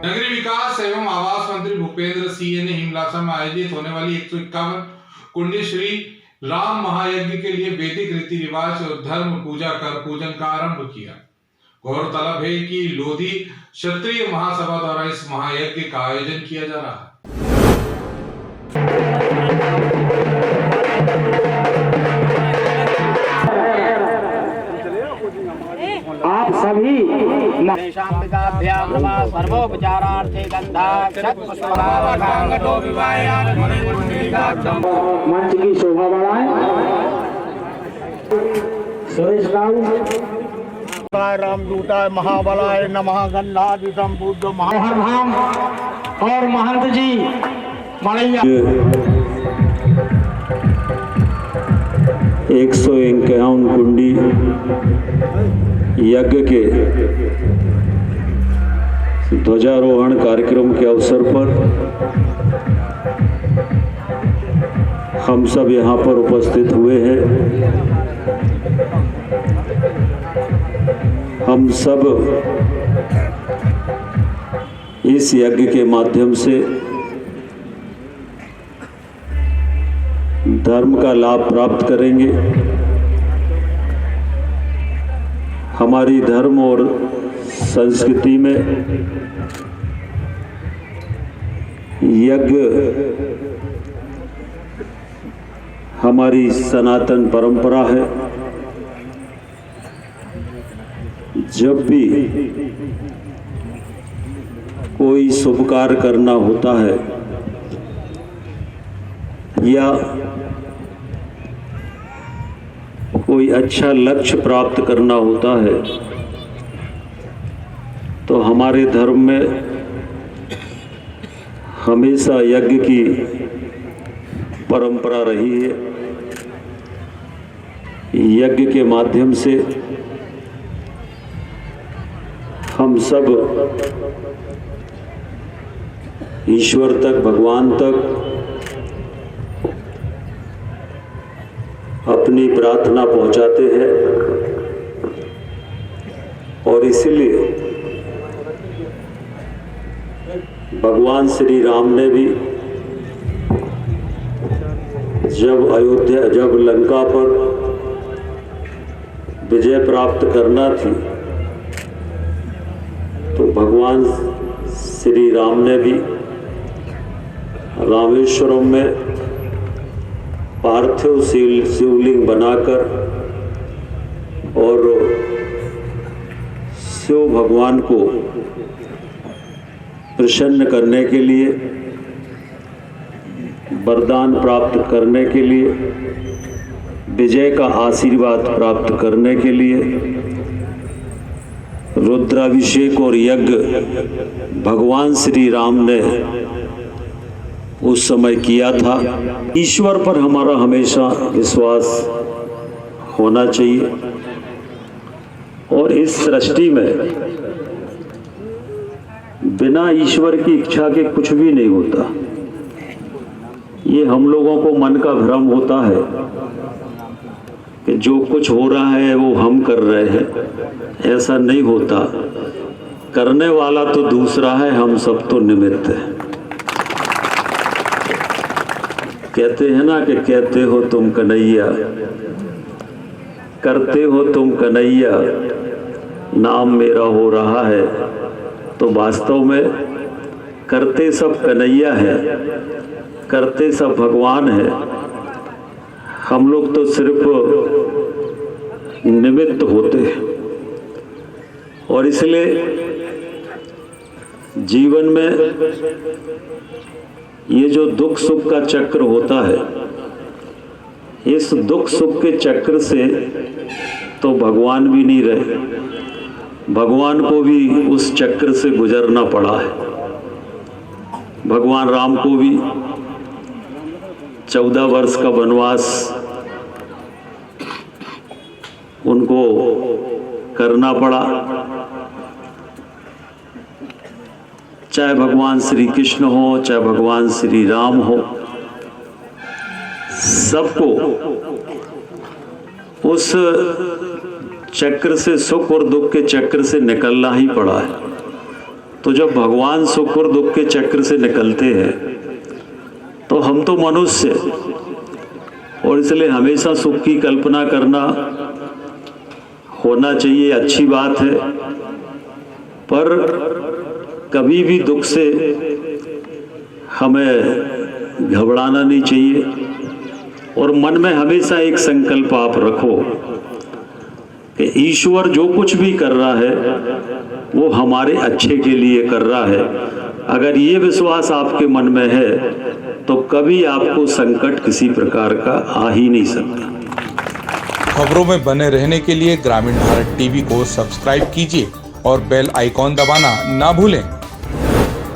नगरीय विकास एवं आवास मंत्री भूपेंद्र सिंह ने हिमलासा में आयोजित होने वाली 151 कुंडी श्री राम महायज्ञ के लिए वैदिक रीति रिवाज और धर्म पूजा कर पूजन का आरंभ किया। गौरतलब है कि लोधी क्षत्रिय महासभा द्वारा इस महायज्ञ का आयोजन किया जा रहा है। आप सभी मंच की शोभा बढ़ाएं। सुरेश रामदूताय महाबलाय नमः गंधादितम बुद्ध महाधाम और महंत जी मलैया 151 कुंडी यज्ञ के ध्वजारोहण कार्यक्रम के अवसर पर हम सब यहाँ पर उपस्थित हुए हैं। हम सब इस यज्ञ के माध्यम से धर्म का लाभ प्राप्त करेंगे। हमारी धर्म और संस्कृति में यज्ञ हमारी सनातन परंपरा है। जब भी कोई शुभ कार्य करना होता है या कोई अच्छा लक्ष्य प्राप्त करना होता है तो हमारे धर्म में हमेशा यज्ञ की परंपरा रही है। यज्ञ के माध्यम से हम सब ईश्वर तक, भगवान तक अपनी प्रार्थना पहुंचाते हैं और इसलिए भगवान श्री राम ने भी जब लंका पर विजय प्राप्त करना थी तो भगवान श्री राम ने भी रामेश्वरम में पार्थिव शिवलिंग बनाकर और शिव भगवान को प्रसन्न करने के लिए, वरदान प्राप्त करने के लिए, विजय का आशीर्वाद प्राप्त करने के लिए रुद्राभिषेक और यज्ञ भगवान श्री राम ने उस समय किया था। ईश्वर पर हमारा हमेशा विश्वास होना चाहिए और इस सृष्टि में बिना ईश्वर की इच्छा के कुछ भी नहीं होता। ये हम लोगों को मन का भ्रम होता है कि जो कुछ हो रहा है वो हम कर रहे हैं। ऐसा नहीं होता। करने वाला तो दूसरा है, हम सब तो निमित्त हैं। कहते हैं ना कि कहते हो तुम कन्हैया, करते हो तुम कन्हैया, नाम मेरा हो रहा है। तो वास्तव में करते सब कन्हैया है, करते सब भगवान है। हम लोग तो सिर्फ निमित्त होते हैं। और इसलिए जीवन में ये जो दुख सुख का चक्र होता है, इस दुख सुख के चक्र से तो भगवान भी नहीं रहे, भगवान को भी उस चक्र से गुजरना पड़ा है। भगवान राम को भी 14 वर्ष का वनवास उनको करना पड़ा। चाहे भगवान श्री कृष्ण हो, चाहे भगवान श्री राम हो, सबको उस चक्र से, सुख और दुख के चक्र से निकलना ही पड़ा है। तो जब भगवान सुख और दुख के चक्र से निकलते हैं तो हम तो मनुष्य, और इसलिए हमेशा सुख की कल्पना करना होना चाहिए, अच्छी बात है, पर कभी भी दुख से हमें घबराना नहीं चाहिए। और मन में हमेशा एक संकल्प आप रखो कि ईश्वर जो कुछ भी कर रहा है वो हमारे अच्छे के लिए कर रहा है। अगर ये विश्वास आपके मन में है तो कभी आपको संकट किसी प्रकार का आ ही नहीं सकता। खबरों में बने रहने के लिए ग्रामीण भारत टीवी को सब्सक्राइब कीजिए और बेल आइकॉन दबाना ना भूलें।